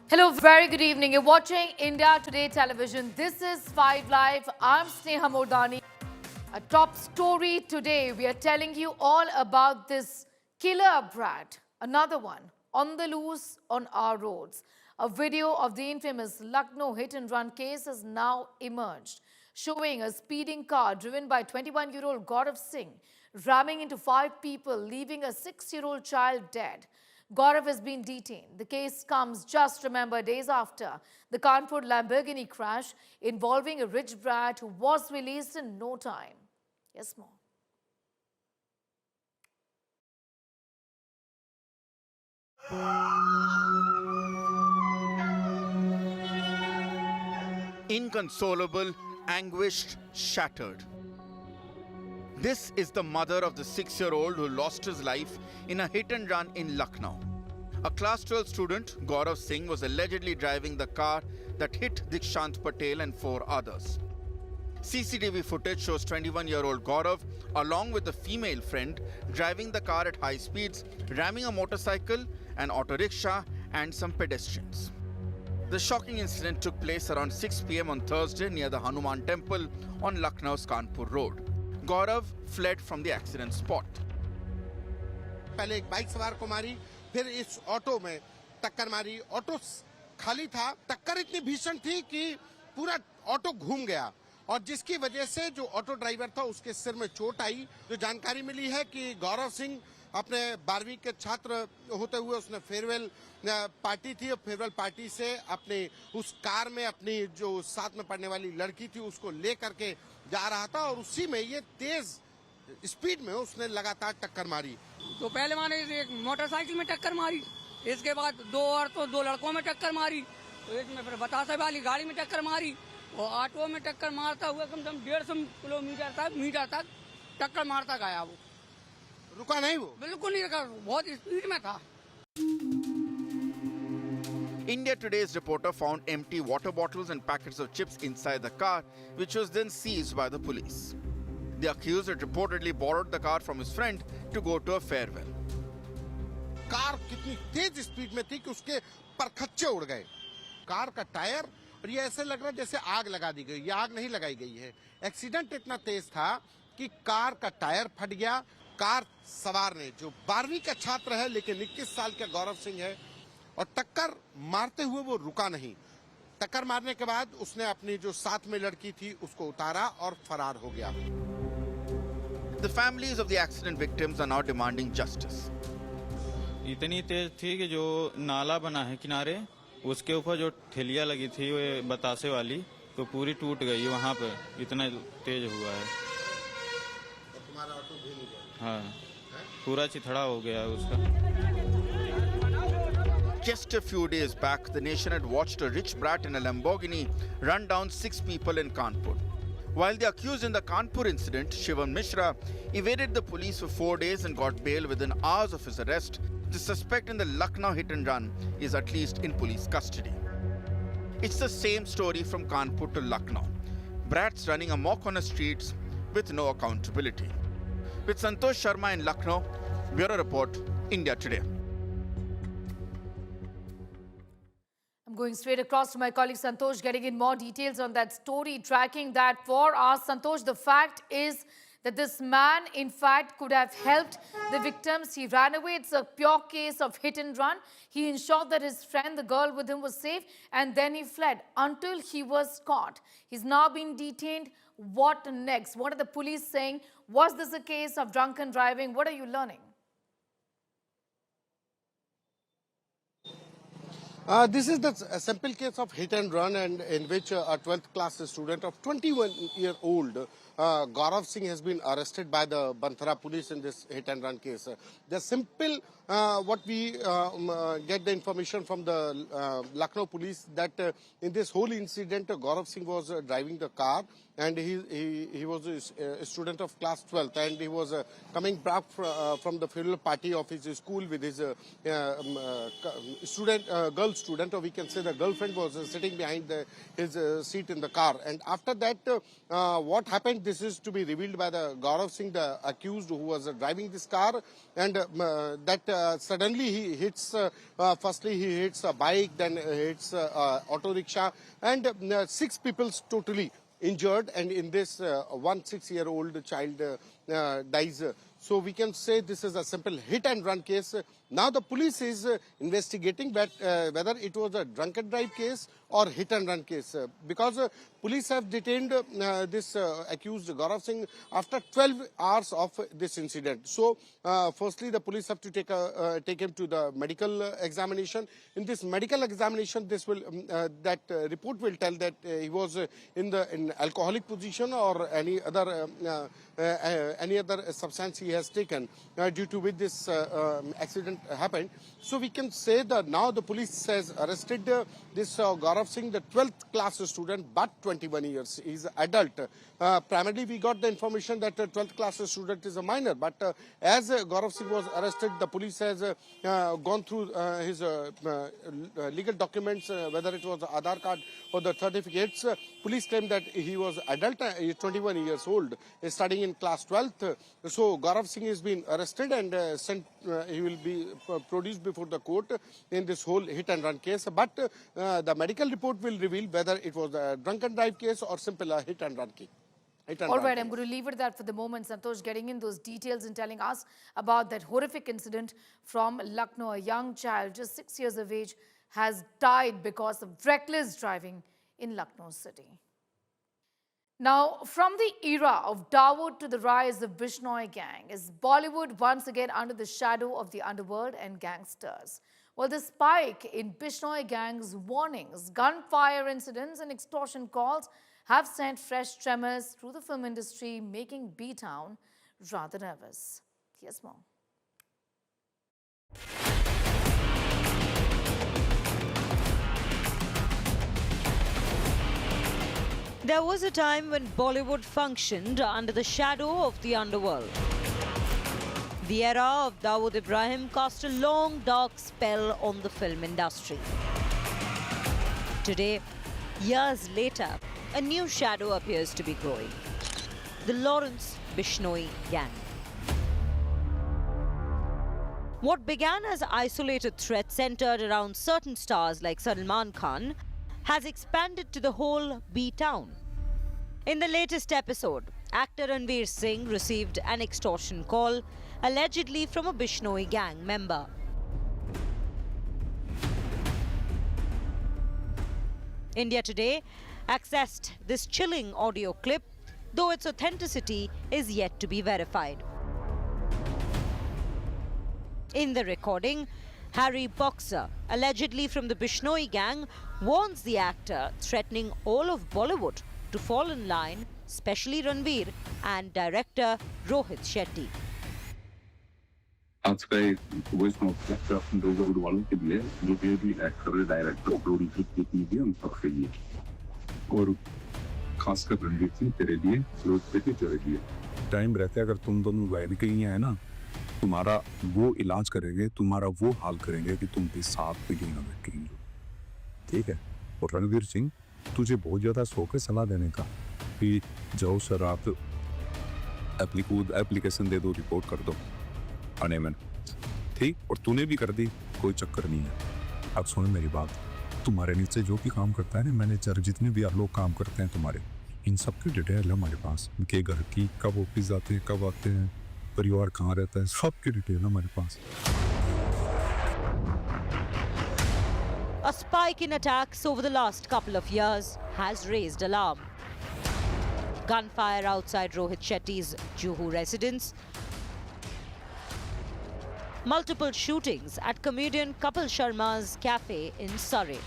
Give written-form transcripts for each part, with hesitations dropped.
Hello, very good evening. You're watching India Today Television. This is 5 Live. I'm Sneha Modani. A top story today. We are telling you all about this killer brat. Another one on the loose on our roads. A video of the infamous Lucknow hit-and-run case has now emerged, showing a speeding car driven by 21-year-old Gaurav Singh ramming into 5 people, leaving a 6-year-old child dead. Gaurav has been detained. The case comes just, remember, days after the Kanpur Lamborghini crash involving a rich brat who was released in no time. Yes, more. Inconsolable, anguished, shattered. This is the mother of the 6-year-old who lost his life in a hit-and-run in Lucknow. A Class 12 student, Gaurav Singh, was allegedly driving the car that hit Dikshant Patel and 4 others. CCTV footage shows 21-year-old Gaurav, along with a female friend, driving the car at high speeds, ramming a motorcycle, an auto-rickshaw, and some pedestrians. The shocking incident took place around 6 p.m. on Thursday near the Hanuman Temple on Lucknow's Kanpur Road. Gaurav fled from the accident spot. पहले एक bike सवार को मारी, फिर इस auto में टक्कर मारी। ऑटो खाली था, टक्कर इतनी भीषण थी कि पूरा ऑटो घूम गया और जिसकी वजह से जो ऑटो ड्राइवर था उसके सिर में चोट आई। जो जानकारी मिली है कि गौरव सिंह अपने 12वीं के छात्र होते हुए उसने फेयरवेल पार्टी थी और फेयरवेल पार्टी से अपनी उस कार में अपनी जो साथ में पढ़ने वाली लड़की थी उसको ले करके जा रहा था और उसी में ये तेज स्पीड में उसने लगातार टक्कर मारी। तो पहले मैंने एक मोटरसाइकिल में टक्कर मारी, इसके बाद 2 औरतों 2 लड़कों में टक्कर मारी, तो इसमें फिर बतासे वाली गाड़ी में टक्कर मारी और ऑटो में टक्कर मारता हुआ कम से कम 150 किलोमीटर तक टक्कर मारता गया। वो रुका नहीं, वो बिल्कुल नहीं रुका, बहुत स्पीड में था। India Today's reporter found empty water bottles and packets of chips inside the car, which was then seized by the police. The accused had reportedly borrowed the car from his friend to go to a farewell. Car कितनी तेज speed में थी कि उसके परखच्चे उड़ गए। Car का tyre, और ये ऐसे लग रहा है जैसे आग लगा दी गई। ये आग नहीं लगाई गई है। एक्सीडेंट इतना तेज था कि कार का टायर फट गया। कार सवार ने, जो 12वीं का छात्र है लेकिन 21 साल का गौरव सिंह है, और टक्कर मारते हुए वो रुका नहीं। टक्कर मारने के बाद उसने अपनी जो साथ में लड़की थी उसको उतारा और फरार हो गया। The families of the accident victims are now demanding justice. इतनी तेज थी कि जो नाला बना है किनारे, उसके ऊपर जो ठेलिया लगी थी वो बतासे वाली, तो पूरी टूट गई वहाँ पे, इतना तेज हुआ है। और तुम्हारा ऑटो भीग गया? हाँ, पूरा चिथड़ा हो गया उसका। Just a few days back, the nation had watched a rich brat in a Lamborghini run down 6 people in Kanpur. While the accused in the Kanpur incident, Shivam Mishra, evaded the police for 4 days and got bail within hours of his arrest, the suspect in the Lucknow hit-and-run is at least in police custody. It's the same story from Kanpur to Lucknow. Brats running amok on the streets with no accountability. With Santosh Sharma in Lucknow, Bureau Report, India Today. I'm going straight across to my colleague Santosh, getting in more details on that story, tracking that for us. Santosh, the fact is that this man, in fact, could have helped the victims. He ran away. It's a pure case of hit and run. He ensured that his friend, the girl with him, was safe, and then he fled until he was caught. He's now been detained. What next? What are the police saying? Was this a case of drunken driving? What are you learning? This is the simple case of hit and run, and in which a 12th class student of 21-year-old Gaurav Singh has been arrested by the Banthara police in this hit and run case. The simple, what we get the information from the Lucknow police, that in this whole incident, Gaurav Singh was driving the car, and he was a student of class 12th, and he was coming back from the farewell party of his school with his girl student, or we can say the girlfriend was sitting behind his seat in the car. And after that, what happened, this is to be revealed by the Gaurav Singh, the accused who was driving this car, and that suddenly he hits, firstly he hits a bike, then hits auto rickshaw, and 6 people totally injured, and in this 6-year-old child dies. So we can say this is a simple hit and run case. Now the police is investigating whether it was a drunken drive case or hit and run case, because police have detained this accused Gaurav Singh after 12 hours of this incident. So firstly the police have to take him to the medical examination. In this medical examination, this will that report will tell that he was in alcoholic position or any other substance he has taken, due to which this accident happened. So we can say that now the police has arrested this Gaurav Singh, the 12th class student, but 21 years. He is adult. Primarily we got the information that 12th class student is a minor, but as Gaurav Singh was arrested, the police has gone through his legal documents, whether it was Aadhaar card or the certificates. Police claimed that he was adult, he is 21 years old, studying in class 12th. So Gaurav Singh has been arrested and he will be produced before the court in this whole hit and run case. But the medical report will reveal whether it was a drunken drive case or simple hit and run case. All right, I'm going to leave it at that for the moment. Santosh getting in those details and telling us about that horrific incident from Lucknow. A young child, just 6 years of age, has died because of reckless driving in Lucknow city. Now, from the era of Dawood to the rise of Bishnoi gang, is Bollywood once again under the shadow of the underworld and gangsters? Well, the spike in Bishnoi gang's warnings, gunfire incidents and extortion calls have sent fresh tremors through the film industry, making B-Town rather nervous. Here's more. There was a time when Bollywood functioned under the shadow of the underworld. The era of Dawood Ibrahim cast a long, dark spell on the film industry. Today, years later, a new shadow appears to be growing. The Lawrence Bishnoi gang. What began as isolated threats centered around certain stars like Salman Khan has expanded to the whole B-Town. In the latest episode, actor Ranveer Singh received an extortion call, allegedly from a Bishnoi gang member. India Today accessed this chilling audio clip, though its authenticity is yet to be verified. In the recording, Harry Boxer, allegedly from the Bishnoi gang, warns the actor, threatening all of Bollywood to fall in line, especially Ranveer and director Rohit Shetty. आज का एक voice note अपने लोगों वालों के लिए जो भी एक्टर डायरेक्टर प्रोड्यूसर की भी हम सबके लिए और खासकर रणवीर सिंह तेरे लिए रोहित शेट्टी तेरे लिए टाइम रहता है अगर तुम दोनों वैद कहीं है ना तुम्हारा वो इलाज करेंगे तुम्हारा वो हाल करेंगे कि तुम भी साथ भी ना बैठेंगे ठीक है और रणवीर सिंह तुझे बहुत ज़्यादा शौक है सलाह देने का कि जाओ सर आप एप्लीकेशन दे दो रिपोर्ट कर दो आने में ठीक और तूने भी कर दी कोई चक्कर नहीं है अब सुन मेरी बात तुम्हारे नीचे जो भी काम करता है ना मैनेजर जितने भी लोग काम करते हैं तुम्हारे इन सब की डिटेल है हमारे पास उनके घर की कब ऑफिस जाते हैं कब आते हैं परिवार कहाँ रहता है सब की डिटेल है हमारे पास A spike in attacks over the last couple of years has raised alarm. Gunfire outside Rohit Shetty's Juhu residence. Multiple shootings at comedian Kapil Sharma's cafe in Surrey.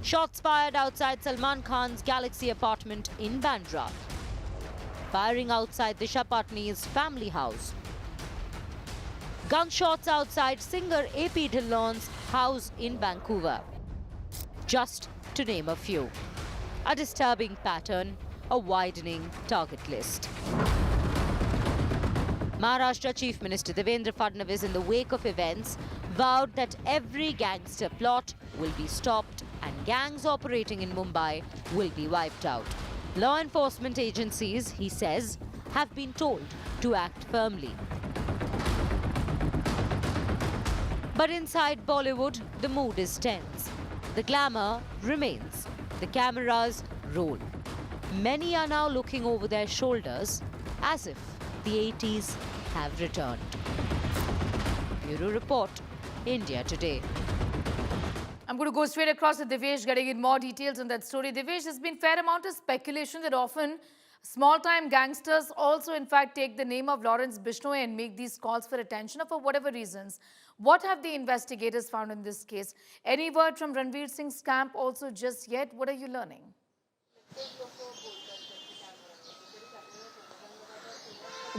Shots fired outside Salman Khan's Galaxy apartment in Bandra. Firing outside Disha Patni's family house. Gunshots outside singer AP Dhillon's house in Vancouver. Just to name a few. A disturbing pattern, a widening target list. Maharashtra Chief Minister Devendra Fadnavis, in the wake of events, vowed that every gangster plot will be stopped and gangs operating in Mumbai will be wiped out. Law enforcement agencies, he says, have been told to act firmly. But inside Bollywood, the mood is tense. The glamour remains. The cameras roll. Many are now looking over their shoulders as if the 80s have returned. Bureau Report, India Today. I'm going to go straight across to Divesh, getting in more details on that story. Divesh, there's been fair amount of speculation that often small-time gangsters also, in fact, take the name of Lawrence Bishnoi and make these calls for attention or for whatever reasons. What have the investigators found in this case? Any word from Ranveer Singh's camp also just yet? What are you learning?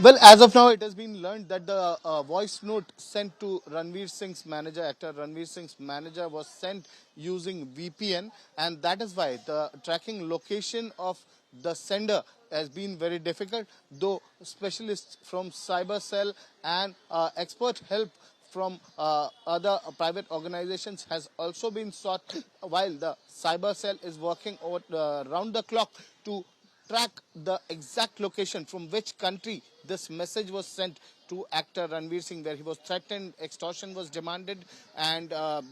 Well, as of now, it has been learned that the voice note sent to Ranveer Singh's manager, actor Ranveer Singh's manager, was sent using VPN, and that is why the tracking location of the sender has been very difficult, though specialists from Cyber Cell and expert help from other private organizations has also been sought, while the Cyber Cell is working round the clock to track the exact location from which country this message was sent to actor Ranveer Singh, where he was threatened, extortion was demanded, and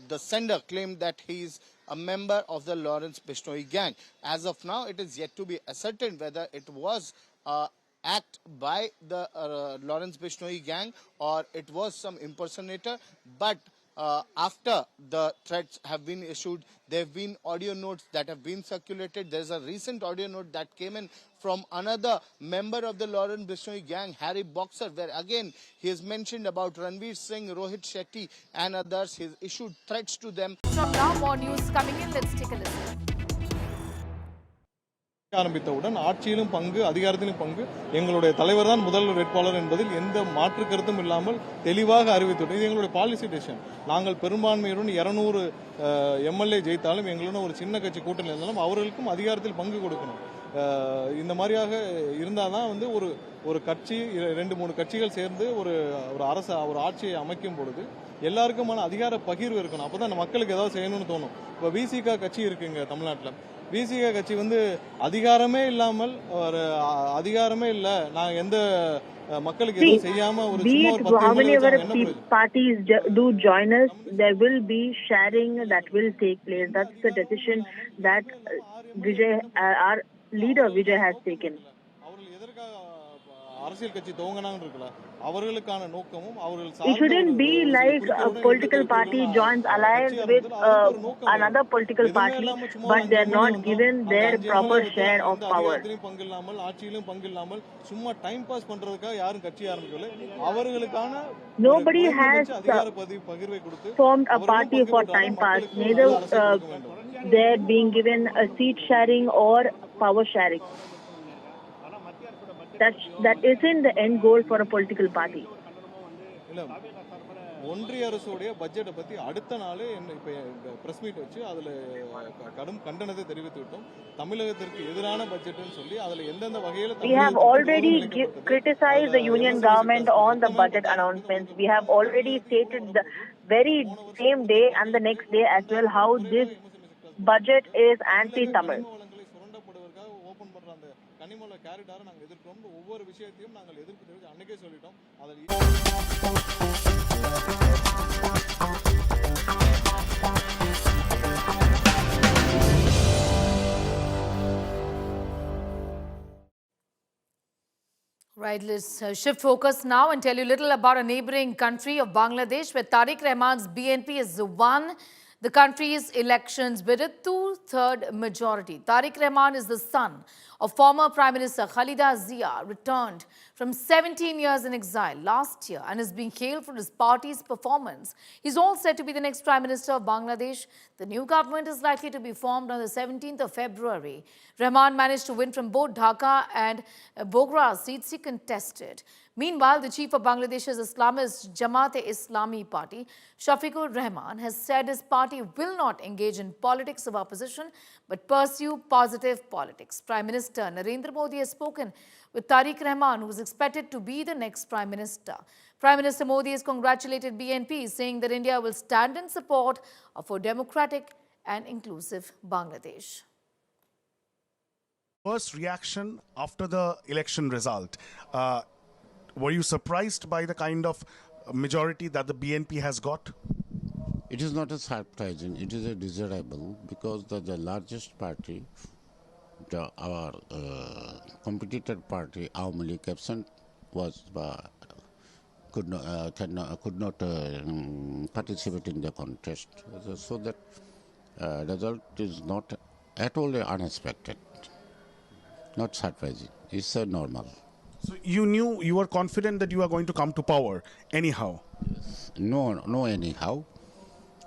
the sender claimed that he is a member of the Lawrence Bishnoi gang. As of now, it is yet to be ascertained whether it was act by the Lawrence Bishnoi gang or it was some impersonator, but after the threats have been issued, there have been audio notes that have been circulated. There's a recent audio note that came in from another member of the Lawrence Bishnoi gang, Harry Boxer, where again he has mentioned about Ranveer Singh, Rohit Shetty and others. He's issued threats to them. From now, more news coming in. Let's take a listen. ஆரம்பித்தவுடன் ஆட்சியிலும் பங்கு அதிகாரத்திலும் பங்கு எங்களுடைய தலைவர் தான் முதல் வேட்பாளர் என்பதில் எந்த மாற்று கருத்தும் இல்லாமல் தெளிவாக அறிவித்துள்ளது. இது எங்களுடைய பாலிசி டெசிஷன். நாங்கள் பெரும்பான்மையுடன் 200 எம்எல்ஏ ஜெயித்தாலும் எங்களுடன் ஒரு சின்ன கட்சி கூட்டணி இருந்தாலும் அவர்களுக்கும் அதிகாரத்தில் பங்கு கொடுக்கணும். இந்த மாதிரியாக இருந்தால் தான் வந்து ஒரு கட்சி 2-3 கட்சிகள் சேர்ந்து ஒரு ஒரு ஆட்சியை அமைக்கும் பொழுது எல்லாருக்குமான அதிகார பகிர்வு இருக்கணும். அப்பதான் மக்களுக்கு ஏதாவது செய்யணும்னு தோணும். இப்போ விசிகா கட்சி இருக்குங்க தமிழ்நாட்டில். விசிகா கட்சி வந்து அதிகாரமே இல்லாமல் அதிகாரமே இல்ல, நான் எந்த மக்களுக்கு எதுவும் செய்யாம ஒரு சும்மா ஒரு 10 parties do join us, there will be sharing that will take place. That's the decision that Vijay, our leader Vijay, has taken. அவர்கள் எதற்காக அரசியல் கட்சி துவங்கினாங்கன்னு இருக்கல, அவர்களுக்கான நோக்கமும் அவர்கள் It shouldn't be like a political party joins alliance with another political party, but they're not given their proper share of power. பங்கு இல்லாமல் ஆட்சியிலும் பங்கு இல்லாமல் சும்மா டைம் பாஸ் பண்றதுக்காக யாரும் கட்சி ஆரம்பிக்கல. அவர்களுக்கான Nobody has பகிர்வை கொடுத்து formed a party for time pass. Neither they're being given a seat sharing or power sharing. That isn't the end goal for a political party. ஒன்றிய அரசுடைய பட்ஜெட்டை பத்தி அடுத்த நாளே இப்ப பிரஸ் மீட் வச்சு அதுல கடும் கண்டனத்தை தெரிவித்து விட்டோம். தமிழகத்திற்கு எதிரான பட்ஜெட்னு சொல்லி அதுல எந்தெந்த வகையில We have already criticized the union government on the budget announcements. We have already stated the very same day and the next day as well how this budget is anti-Tamil. Kanimozhi கேரிடார நாங்க எதிர்க்கிறோம். ஒவ்வொரு விஷயத்தையும் நாங்கள் எதிர்ப்பு தெரிவித்து அன்னைக்கே சொல்லிட்டோம். Right, let's shift focus now and tell you a little about a neighboring country of Bangladesh, where Tarique Rahman's BNP has won the country's elections with a 2/3 majority. Tarique Rahman is the son of former Prime Minister Khalida Zia, returned from 17 years in exile last year and is being hailed for his party's performance. He's all set to be the next Prime Minister of Bangladesh. The new government is likely to be formed on the 17th of February. Rahman managed to win from both Dhaka and Bogra seats he contested. Meanwhile, the chief of Bangladesh's Islamist Jamaat-e-Islami party, Shafiqur Rahman, has said his party will not engage in politics of opposition but pursue positive politics. Prime Minister Narendra Modi has spoken with Tarique Rahman, who is expected to be the next Prime Minister. Prime Minister Modi has congratulated BNP, saying that India will stand in support of a democratic and inclusive Bangladesh. First reaction after the election result. Were you surprised by the kind of majority that the BNP has got? It is not a surprising, it is a desirable because the largest party, our competitor party, Awami League absent, was could not participate in the contest. So that result is not at all unexpected, not surprising. It's normal. So you were confident that you are going to come to power anyhow? Yes. No anyhow.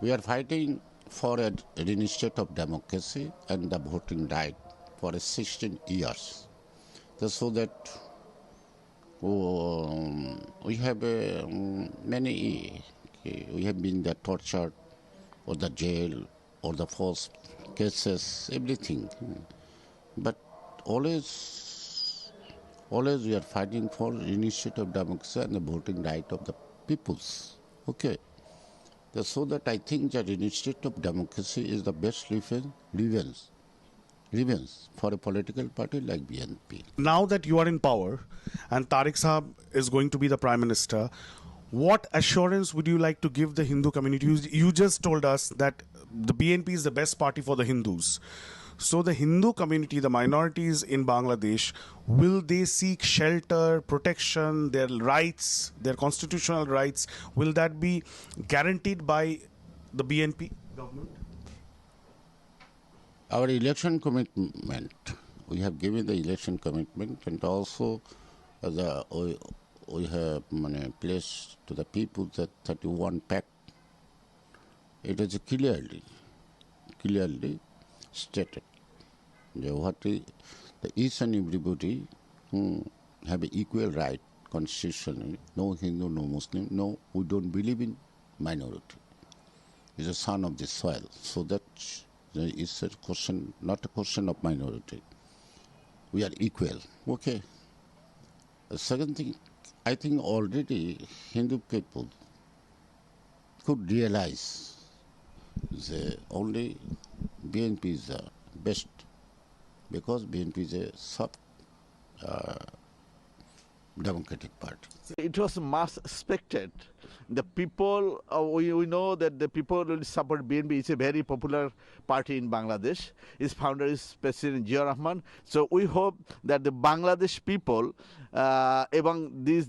We are fighting for a reinstate of democracy and the voting right for 16 years. So that we have we have been tortured or the jail or the false cases, everything. But always we are fighting for reinstate of democracy and the voting right of the peoples. Okay. So that I think that reinstate of democracy is the best revenge for a political party like BNP. Now that you are in power and Tarique Sahab is going to be the Prime Minister, what assurance would you like to give the Hindu community? You just told us that the BNP is the best party for the Hindus. So the Hindu community, the minorities in Bangladesh, will they seek shelter, protection, their rights, their constitutional rights? Will that be guaranteed by the BNP government? Our election commitment, we have given the election commitment, and also we have placed to the people that 31 pact. It is clearly stated that each and everybody have an equal right constitutionally. No Hindu, no Muslim. No, we don't believe in minority. It's a son of the soil. So that is a question, not a question of minority. We are equal. Okay. The second thing, I think already Hindu people could realize the only BNP is the best because BNP is a soft democratic party. It was much expected. The people, we know that the people will support BNP. It's a very popular party in Bangladesh. Its founder is President Ziaur Rahman. So we hope that the Bangladesh people, among the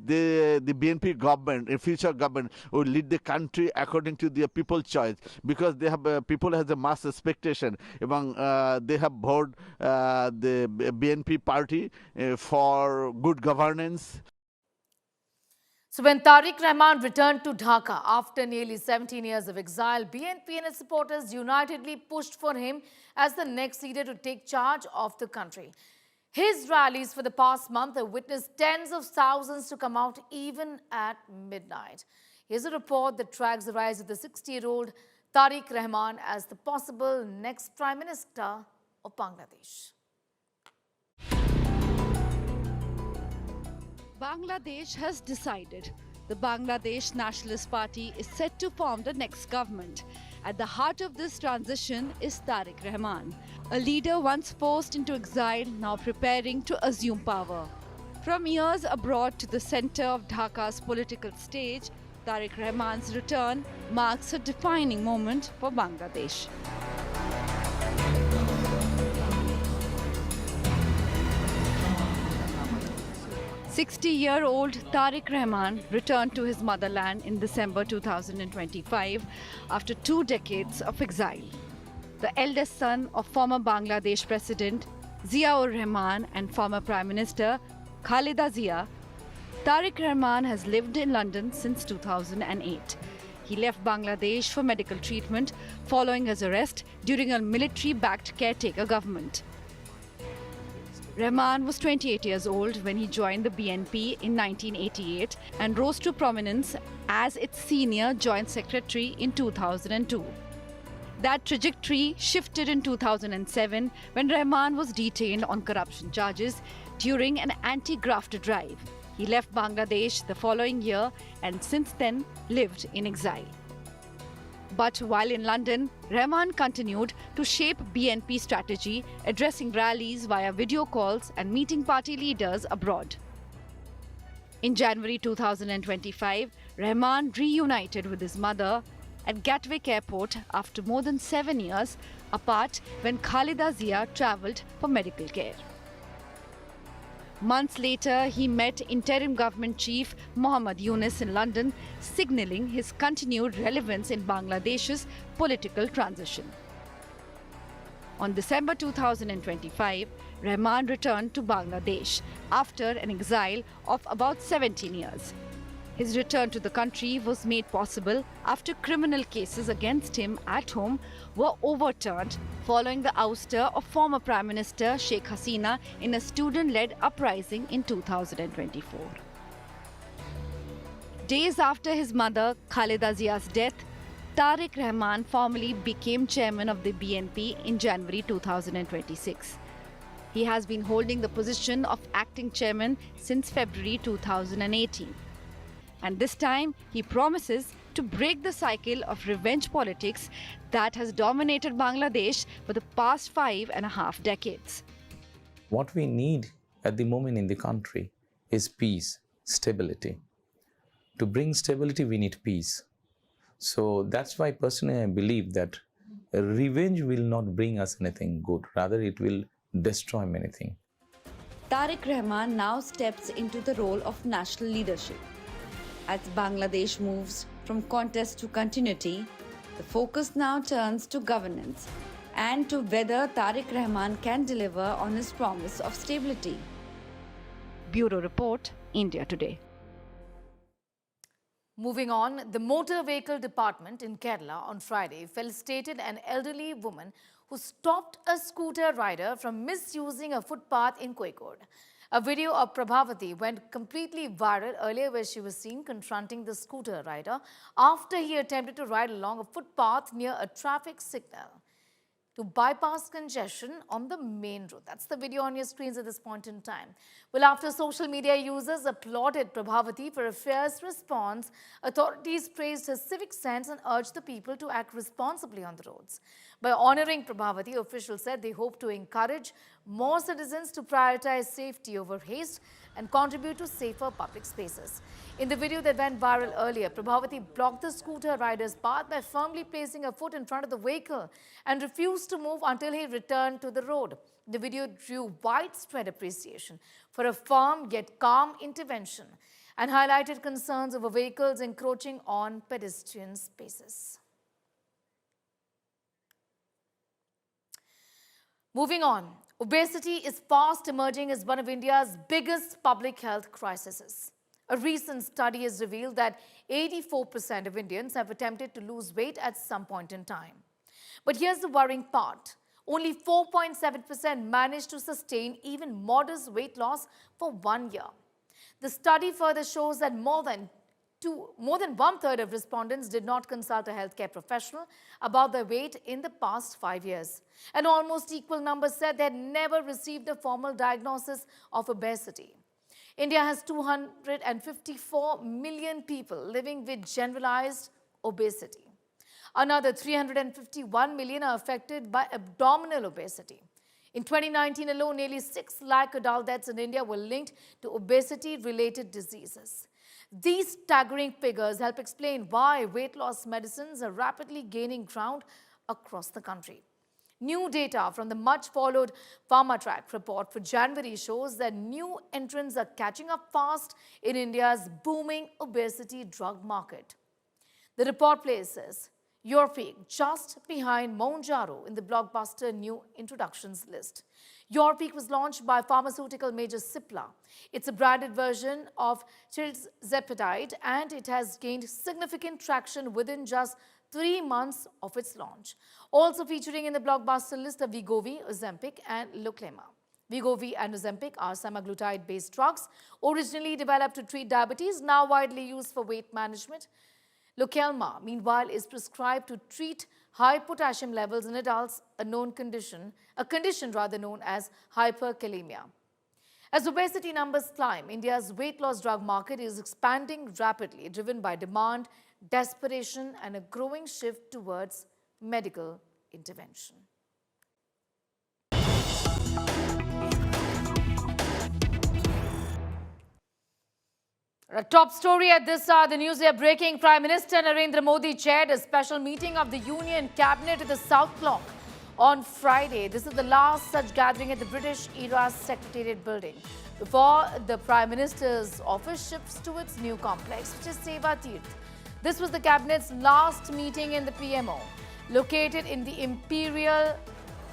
BNP government, a future government, will lead the country according to their people's choice, because they have people has a mass expectation. Among they have voted the BNP party for good governance. So when Tarique Rahman returned to Dhaka after nearly 17 years of exile, BNP and its supporters unitedly pushed for him as the next leader to take charge of the country. His rallies for the past month have witnessed tens of thousands to come out even at midnight. Here's a report that tracks the rise of the 60-year-old Tarique Rahman as the possible next Prime Minister of Bangladesh. Bangladesh has decided. The Bangladesh Nationalist Party is set to form the next government. At the heart of this transition is Tarique Rahman, a leader once forced into exile, now preparing to assume power. From years abroad to the center of Dhaka's political stage, Tarique Rahman's return marks a defining moment for Bangladesh. "60-year-old Tarique Rahman returned to his motherland in December 2025 after 2 decades of exile. The eldest son of former Bangladesh President Ziaur Rahman and former Prime Minister Khaleda Zia, Tarique Rahman has lived in London since 2008. He left Bangladesh for medical treatment following his arrest during a military-backed caretaker government. Rahman was 28 years old when he joined the BNP in 1988 and rose to prominence as its senior joint secretary in 2002. That trajectory shifted in 2007 when Rahman was detained on corruption charges during an anti-grafter drive. He left Bangladesh the following year and since then lived in exile. But while in London, Rahman continued to shape BNP strategy, addressing rallies via video calls and meeting party leaders abroad. In January 2025, Rahman reunited with his mother at Gatwick Airport after more than 7 years apart when Khalida Zia travelled for medical care. Months later, he met interim government chief Mohammad Yunus in London, signalling his continued relevance in Bangladesh's political transition. On December 2025, Rahman returned to Bangladesh after an exile of about 17 years. His return to the country was made possible after criminal cases against him at home were overturned following the ouster of former Prime Minister Sheikh Hasina in a student-led uprising in 2024. Days after his mother Khalida Zia's death, Tarique Rahman formally became chairman of the BNP in January 2026. He has been holding the position of acting chairman since February 2018. And this time, he promises to break the cycle of revenge politics that has dominated Bangladesh for the past 5.5 decades. What we need at the moment in the country is peace, stability. To bring stability, we need peace. So that's why personally I believe that revenge will not bring us anything good. Rather, it will destroy many things. Tarique Rahman now steps into the role of national leadership. As Bangladesh moves from contest to continuity, the focus now turns to governance and to whether Tarique Rahman can deliver on his promise of stability. Bureau Report, India Today. Moving on, the Motor Vehicle Department in Kerala on Friday felicitated an elderly woman who stopped a scooter rider from misusing a footpath in Kozhikode. A video of Prabhavati went completely viral earlier where she was seen confronting the scooter rider after he attempted to ride along a footpath near a traffic signal to bypass congestion on the main road. That's the video on your screens at this point in time. Well, after social media users applauded Prabhavati for a fierce response, authorities praised her civic sense and urged the people to act responsibly on the roads. By honoring Prabhavati, officials said they hope to encourage more citizens to prioritize safety over haste and contribute to safer public spaces. In the video that went viral earlier, Prabhavati blocked the scooter rider's path by firmly placing her foot in front of the vehicle and refused to move until he returned to the road. The video drew widespread appreciation for a firm yet calm intervention and highlighted concerns over vehicles encroaching on pedestrian spaces. Moving on, obesity is fast emerging as one of India's biggest public health crises. A recent study has revealed that 84% of Indians have attempted to lose weight at some point in time. But here's the worrying part. Only 4.7% managed to sustain even modest weight loss for 1 year. The study further shows that more than one-third of respondents did not consult a healthcare professional about their weight in the past 5 years. An almost equal number said they had never received a formal diagnosis of obesity. India has 254 million people living with generalized obesity. Another 351 million are affected by abdominal obesity. In 2019 alone, nearly 6 lakh adult deaths in India were linked to obesity-related diseases. These staggering figures help explain why weight loss medicines are rapidly gaining ground across the country. New data from the much-followed PharmaTrack report for January shows that new entrants are catching up fast in India's booming obesity drug market. The report places Yorpeak just behind Mounjaro in the blockbuster new introductions list. Yorpeak was launched by pharmaceutical major Cipla. It's a branded version of tirzepatide and it has gained significant traction within just 3 months of its launch. Also featuring in the blockbuster list are Wegovy, Ozempic and Luclema. Wegovy and Ozempic are semaglutide-based drugs originally developed to treat diabetes, now widely used for weight management. Luclema, meanwhile, is prescribed to treat high potassium levels in adults, a condition known as hyperkalemia. As obesity numbers climb, India's weight loss drug market is expanding rapidly, driven by demand, desperation, and a growing shift towards medical intervention. A top story at this hour, the news we are breaking. Prime Minister Narendra Modi chaired a special meeting of the Union Cabinet at the South Block on Friday. This is the last such gathering at the British-era Secretariat building before the Prime Minister's office shifts to its new complex, which is Seva Teerth. This was the Cabinet's last meeting in the PMO, located in the Imperial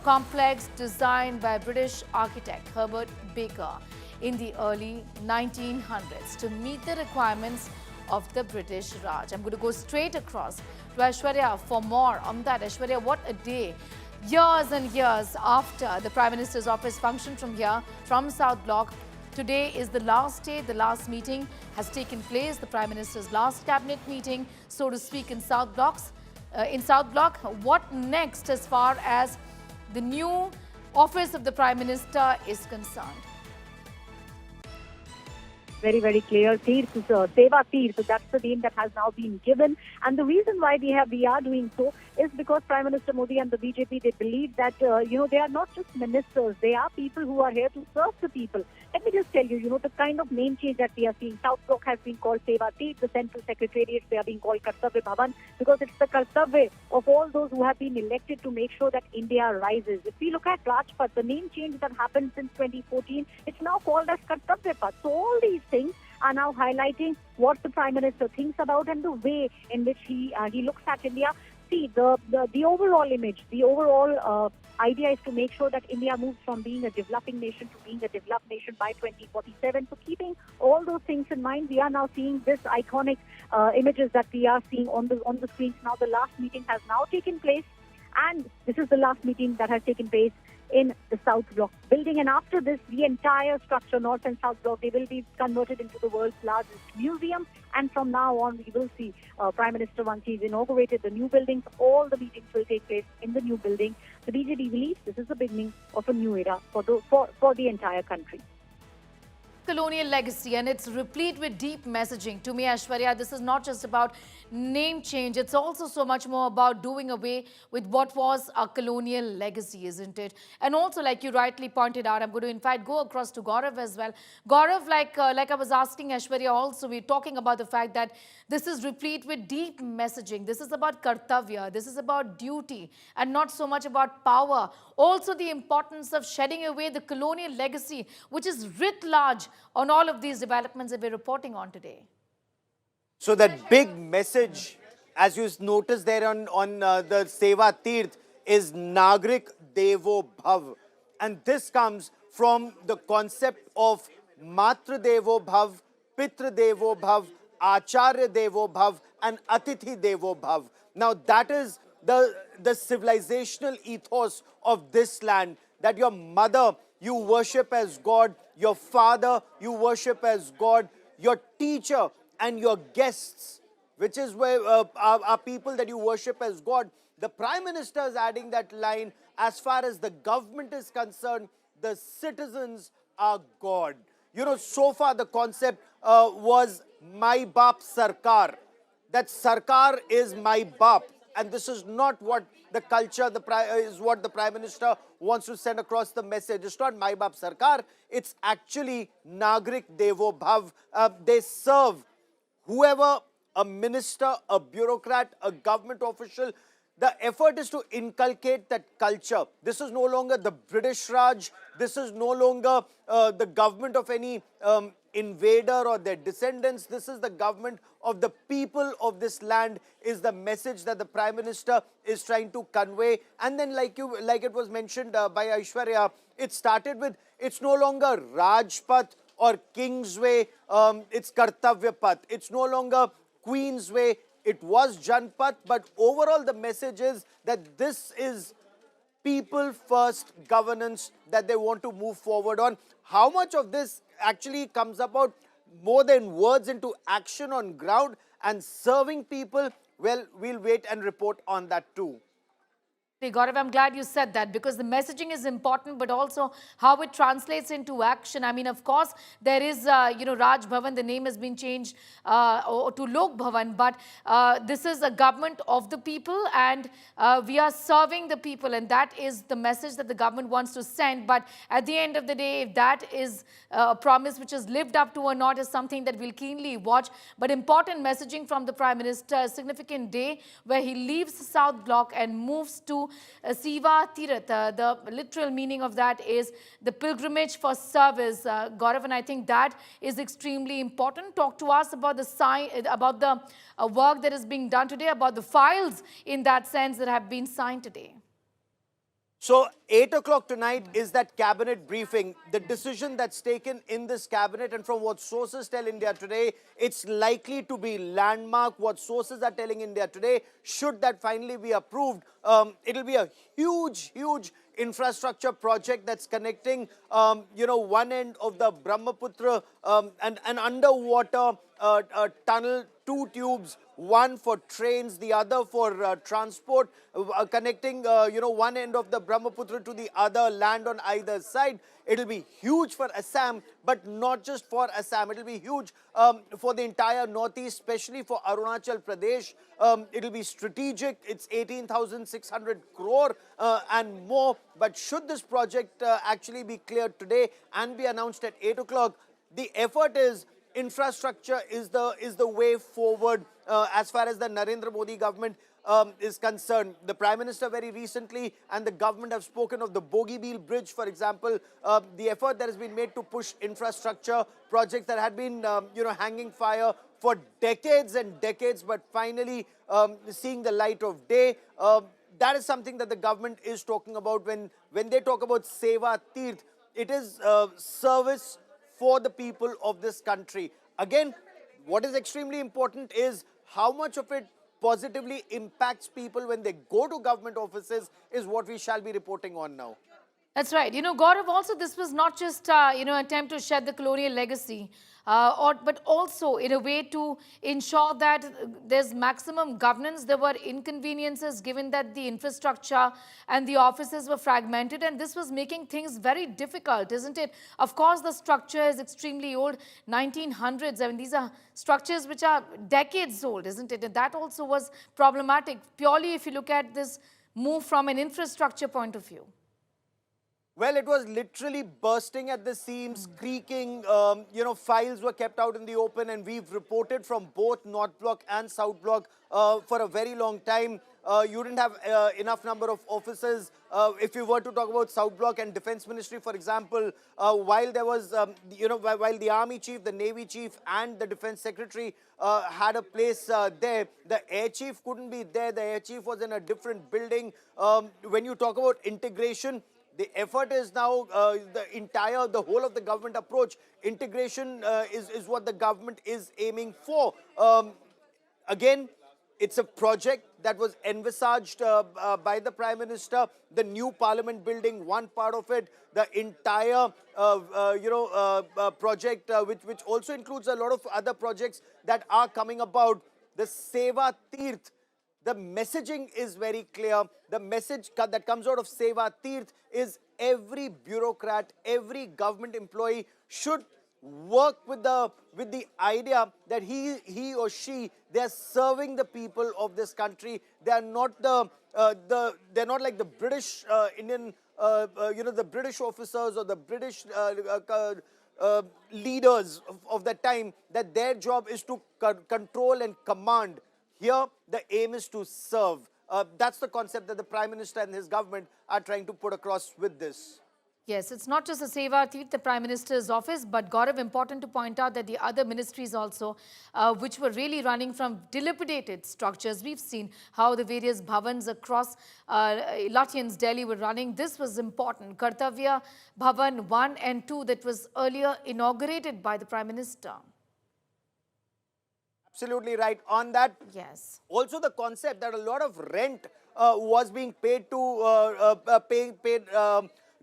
complex designed by British architect Herbert Baker in the early 1900s to meet the requirements of the British Raj. I'm going to go straight across to Aishwarya for more on that. Aishwarya, what a day. Years and years after the Prime Minister's office functioned from here, from South Block, today is the last day. The last meeting has taken place, the Prime Minister's last cabinet meeting, so to speak, in South Block. What next as far as the new office of the Prime Minister is concerned? Very, very clear. Teerth, Seva Teerth, that's the name that has now been given. And the reason why we are doing so is because Prime Minister Modi and the BJP, they believe that, they are not just ministers. They are people who are here to serve the people. Let me just tell you, the kind of name change that we are seeing. South Block has been called Seva Teerth. The Central Secretariat, they are being called Kartavya Bhavan, because it's the Kartavya of all those who have been elected to make sure that India rises. If we look at Rajpath, the name change that happened since 2014, it's now called as Kartavya Path. So all these things are now highlighting what the Prime Minister thinks about and the way in which he looks at India. See, the overall image, the overall idea is to make sure that India moves from being a developing nation to being a developed nation by 2047. So keeping all those things in mind, we are now seeing this iconic images that we are seeing on the screens. Now the last meeting has now taken place, and this is the last meeting that has taken place in the South Block building. And after this, the entire structure, North and South Block, they will be converted into the world's largest museum. And from now on, we will see Prime Minister, once he's inaugurated the new buildings, all the meetings will take place in the new building. The BJP believes this is the beginning of a new era for the entire country. Colonial legacy, and it's replete with deep messaging. To me, Aishwarya, this is not just about name change. It's also so much more about doing away with what was a colonial legacy, isn't it? And also, like you rightly pointed out, I'm going to in fact go across to Gaurav as well. Gaurav, like I was asking Aishwarya also, we're talking about the fact that this is replete with deep messaging. This is about kartavya. This is about duty, and not so much about power. Also, the importance of shedding away the colonial legacy, which is writ large on all of these developments that we're reporting on today. So that big message, as you notice there on the Seva Teerth, is Nagrik Devo Bhav. And this comes from the concept of Matra Devo Bhav, Pitra Devo Bhav, Acharya Devo Bhav, and Atithi Devo Bhav. Now that is the civilizational ethos of this land, that your mother you worship as God, your father you worship as God, your teacher and your guests, which is where are people that you worship as God. The Prime Minister is adding that line, as far as the government is concerned, the citizens are God. So far the concept was my Baap Sarkar, that Sarkar is my Baap. And this is not what the culture is what the Prime Minister wants to send across the message. It's not my Baap Sarkar, it's actually Nagrik Devo Bhav. They serve whoever, a minister, a bureaucrat, a government official. The effort is to inculcate that culture. This is no longer the British Raj. This is no longer the government of any invader or their descendants. This is the government of the people of this land, is the message that the Prime Minister is trying to convey. And then like it was mentioned by Aishwarya, it started with, it's no longer Rajpath or Kingsway, it's Kartavya Path. It's no longer Queen's Way, it was Janpath, but overall the message is that this is people first governance that they want to move forward on. How much of this actually comes about more than words into action on ground and serving people? Well, we'll wait and report on that too. Gaurav, I'm glad you said that because the messaging is important, but also how it translates into action. I mean, of course, there is, Raj Bhavan, the name has been changed to Lok Bhavan, but this is a government of the people and we are serving the people, and that is the message that the government wants to send. But at the end of the day, if that is a promise which is lived up to or not is something that we'll keenly watch. But important messaging from the Prime Minister, a significant day where he leaves the South Block and moves to Seva, Teerth. The literal meaning of that is the pilgrimage for service. Gaurav, and I think that is extremely important. Talk to us about the work that is being done today, about the files in that sense that have been signed today. So 8 o'clock tonight is that cabinet briefing. The decision that's taken in this cabinet, and from what sources tell India Today, it's likely to be landmark. What sources are telling India Today, should that finally be approved, it'll be a huge infrastructure project that's connecting, one end of the Brahmaputra, an underwater tunnel, 2 tubes, one for trains, the other for transport, connecting, one end of the Brahmaputra to the other, land on either side. It'll be huge for Assam, but not just for Assam. It'll be huge for the entire northeast, especially for Arunachal Pradesh. It'll be strategic. It's 18,600 crore and more. But should this project actually be cleared today and be announced at 8 o'clock, the effort is infrastructure is the way forward as far as the Narendra Modi government is concerned. The Prime Minister very recently and the government have spoken of the Bogibeel Bridge, for example, the effort that has been made to push infrastructure projects that had been, hanging fire for decades and decades, but finally seeing the light of day. That is something that the government is talking about when they talk about Seva Teerth. It is service for the people of this country. Again, what is extremely important is how much of it positively impacts people when they go to government offices is what we shall be reporting on now. That's right. Gaurav, also this was not just, attempt to shed the colonial legacy, but also in a way to ensure that there's maximum governance. There were inconveniences given that the infrastructure and the offices were fragmented, and this was making things very difficult, isn't it? Of course, the structure is extremely old, 1900s. I mean, these are structures which are decades old, isn't it? And that also was problematic, purely if you look at this move from an infrastructure point of view. Well, it was literally bursting at the seams, creaking, files were kept out in the open, and we've reported from both North Block and South Block for a very long time. You didn't have enough number of officers. If you were to talk about South Block and Defense Ministry, for example, while there was, while the Army Chief, the Navy Chief and the Defense Secretary had a place there, the Air Chief couldn't be there. The Air Chief was in a different building. When you talk about integration, the effort is now the whole of the government approach. Integration is what the government is aiming for. Again, it's a project that was envisaged by the Prime Minister. The new Parliament building, one part of it, the entire project, which also includes a lot of other projects that are coming about. The Seva Teerth. The messaging is very clear. The message that comes out of Seva Teerth is every bureaucrat, every government employee should work with the idea that he or she, they are serving the people of this country. They are not they're not like the British Indian, the British officers or the British leaders of that time, that their job is to control and command. Here, the aim is to serve. That's the concept that the Prime Minister and his government are trying to put across with this. Yes, it's not just the Seva Teerth, the Prime Minister's office, but Gaurav, important to point out that the other ministries also, which were really running from dilapidated structures. We've seen how the various bhavans across Lutyens, Delhi were running. This was important. Kartavya Bhavan 1 and 2 that was earlier inaugurated by the Prime Minister. Absolutely right on that. Yes. Also the concept that a lot of rent was being paid to,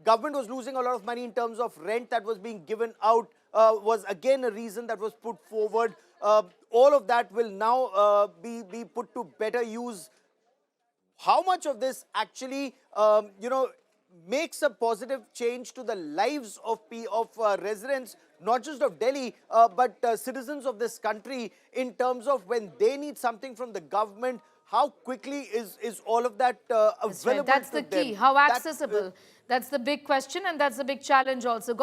government was losing a lot of money in terms of rent that was being given out, was again a reason that was put forward. All of that will now be put to better use. how much of this actually, makes a positive change to the lives of residents, not just of Delhi, but citizens of this country, in terms of when they need something from the government, how quickly is all of that available That's to the them? key. How accessible? That's the big question, and that's the big challenge also.